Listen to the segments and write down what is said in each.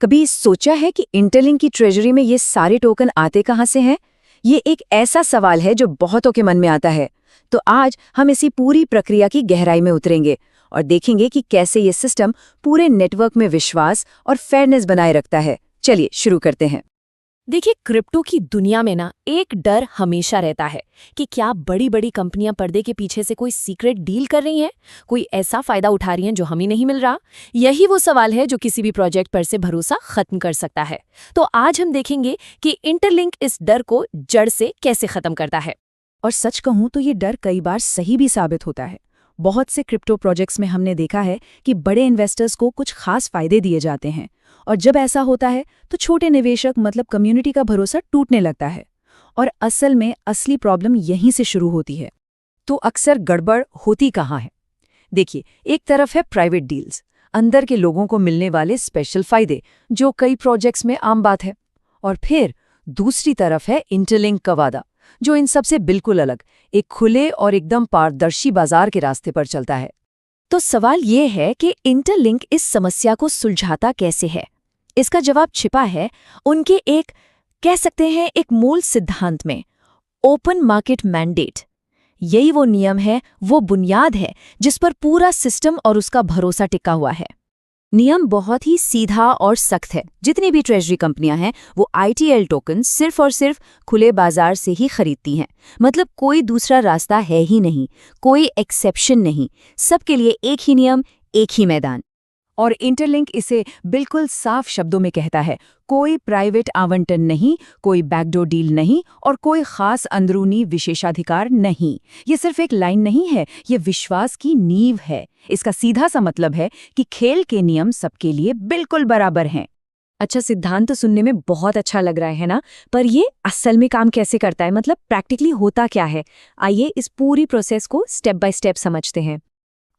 कभी सोचा है कि इंटरलिंक की ट्रेजरी में ये सारे टोकन आते कहाँ से हैं? ये एक ऐसा सवाल है जो बहुतों के मन में आता है। तो आज हम इसी पूरी प्रक्रिया की गहराई में उतरेंगे और देखेंगे कि कैसे ये सिस्टम पूरे नेटवर्क में विश्वास और फेयरनेस बनाए रखता है। चलिए शुरू करते हैं। देखिए, क्रिप्टो की दुनिया में ना एक डर हमेशा रहता है कि क्या बड़ी बड़ी कंपनियां पर्दे के पीछे से कोई सीक्रेट डील कर रही हैं, कोई ऐसा फायदा उठा रही हैं जो हमें नहीं मिल रहा। यही वो सवाल है जो किसी भी प्रोजेक्ट पर से भरोसा खत्म कर सकता है। तो आज हम देखेंगे कि इंटरलिंक इस डर को जड़ से कैसे खत्म करता है। और सच कहूं तो ये डर कई बार सही भी साबित होता है। बहुत से क्रिप्टो प्रोजेक्ट्स में हमने देखा है कि बड़े इन्वेस्टर्स को कुछ खास फायदे दिए जाते हैं, और जब ऐसा होता है तो छोटे निवेशक मतलब कम्युनिटी का भरोसा टूटने लगता है। और असल में असली प्रॉब्लम यहीं से शुरू होती है। तो अक्सर गड़बड़ होती कहाँ है? देखिए, एक तरफ है प्राइवेट डील्स, अंदर के लोगों को मिलने वाले स्पेशल फायदे जो कई प्रोजेक्ट्स में आम बात है। और फिर दूसरी तरफ है इंटरलिंक का वादा, जो इन सबसे बिल्कुल अलग, एक खुले और एकदम पारदर्शी बाजार के रास्ते पर चलता है। तो सवाल ये है कि इंटरलिंक इस समस्या को सुलझाता कैसे है। इसका जवाब छिपा है उनके एक कह सकते हैं एक मूल सिद्धांत में, ओपन मार्केट मैंडेट। यही वो नियम है, वो बुनियाद है जिस पर पूरा सिस्टम और उसका भरोसा टिका हुआ है। नियम बहुत ही सीधा और सख्त है। जितनी भी ट्रेजरी कंपनियां हैं वो ITL टोकन सिर्फ और सिर्फ खुले बाजार से ही खरीदती हैं। मतलब कोई दूसरा रास्ता है ही नहीं, कोई एक्सेप्शन नहीं, सबके लिए एक ही नियम, एक ही मैदान। और इंटरलिंक इसे बिल्कुल साफ शब्दों में कहता है, कोई प्राइवेट आवंटन नहीं, कोई बैकडोर डील नहीं और कोई खास अंदरूनी विशेषाधिकार नहीं। ये सिर्फ एक लाइन नहीं है, ये विश्वास की नींव है। इसका सीधा सा मतलब है कि खेल के नियम सबके लिए बिल्कुल बराबर हैं। अच्छा, सिद्धांत तो सुनने में बहुत अच्छा लग रहा है ना, पर ये असल में काम कैसे करता है, मतलब प्रैक्टिकली होता क्या है? आइए इस पूरी प्रोसेस को स्टेप बाय स्टेप समझते हैं।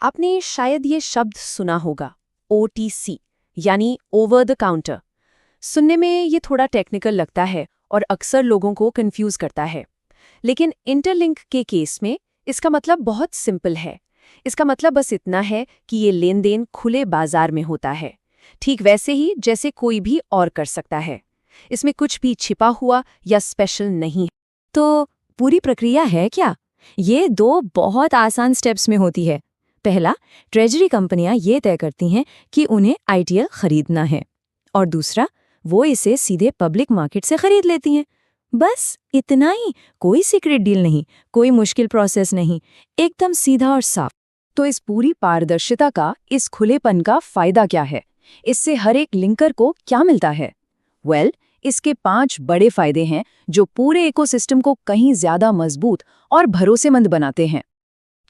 आपने शायद ये शब्द सुना होगा, OTC यानी ओवर द काउंटर। सुनने में ये थोड़ा टेक्निकल लगता है और अक्सर लोगों को कंफ्यूज करता है, लेकिन इंटरलिंक के केस में इसका मतलब बहुत सिंपल है। इसका मतलब बस इतना है कि ये लेन देन खुले बाजार में होता है, ठीक वैसे ही जैसे कोई भी और कर सकता है। इसमें कुछ भी छिपा हुआ या स्पेशल नहीं है। तो पूरी प्रक्रिया है क्या? ये दो बहुत आसान स्टेप्स में होती है। पहला, ट्रेजरी कंपनियां ये तय करती हैं कि उन्हें ITL खरीदना है, और दूसरा, वो इसे सीधे पब्लिक मार्केट से खरीद लेती हैं। बस इतना ही, कोई सीक्रेट डील नहीं, कोई मुश्किल प्रोसेस नहीं, एकदम सीधा और साफ। तो इस पूरी पारदर्शिता का, इस खुलेपन का फायदा क्या है? इससे हर एक लिंकर को क्या मिलता है? इसके 5 बड़े फायदे हैं जो पूरे इकोसिस्टम को कहीं ज्यादा मजबूत और भरोसेमंद बनाते हैं।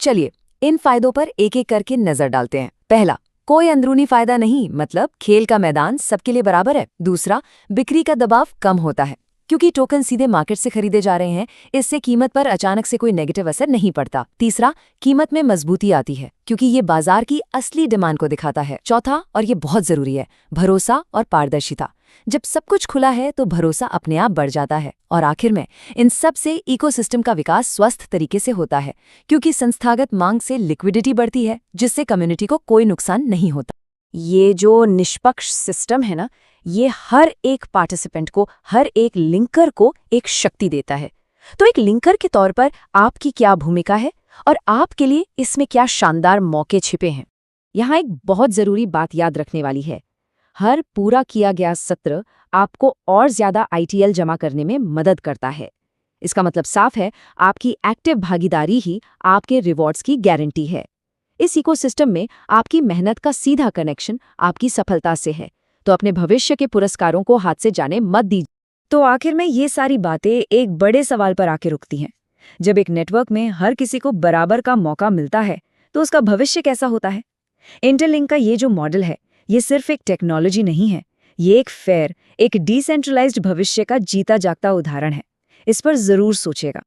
चलिए इन फायदों पर एक एक करके नजर डालते हैं। पहला, कोई अंदरूनी फायदा नहीं, मतलब खेल का मैदान सबके लिए बराबर है। दूसरा, बिक्री का दबाव कम होता है क्योंकि टोकन सीधे मार्केट से खरीदे जा रहे हैं, इससे कीमत पर अचानक से कोई नेगेटिव असर नहीं पड़ता। तीसरा, कीमत में मजबूती आती है क्योंकि ये बाजार की असली डिमांड को दिखाता है। चौथा, और ये बहुत जरूरी है, भरोसा और पारदर्शिता। जब सब कुछ खुला है तो भरोसा अपने आप बढ़ जाता है। और आखिर में इन सब से इकोसिस्टम का विकास स्वस्थ तरीके से होता है क्योंकि संस्थागत मांग से लिक्विडिटी बढ़ती है, जिससे कम्युनिटी को कोई नुकसान नहीं होता। ये जो निष्पक्ष सिस्टम है ना, ये हर एक पार्टिसिपेंट को, हर एक लिंकर को एक शक्ति देता है। तो एक लिंकर के तौर पर आपकी क्या भूमिका है और आपके लिए इसमें क्या शानदार मौके छिपे हैं? यहाँ एक बहुत जरूरी बात याद रखने वाली है। हर पूरा किया गया सत्र आपको और ज्यादा ITL जमा करने में मदद करता है। इसका मतलब साफ है, आपकी एक्टिव भागीदारी ही आपके रिवॉर्ड्स की गारंटी है। इस इकोसिस्टम में आपकी मेहनत का सीधा कनेक्शन आपकी सफलता से है। तो अपने भविष्य के पुरस्कारों को हाथ से जाने मत दीजिए। तो आखिर में ये सारी बातें एक बड़े सवाल पर आके रुकती हैं। जब एक नेटवर्क में हर किसी को बराबर का मौका मिलता है तो उसका भविष्य कैसा होता है? इंटरलिंक का ये जो मॉडल है, ये सिर्फ एक टेक्नोलॉजी नहीं है, ये एक फेयर, एक डिसेंट्रलाइज्ड भविष्य का जीता जागता उदाहरण है। इस पर जरूर सोचिएगा।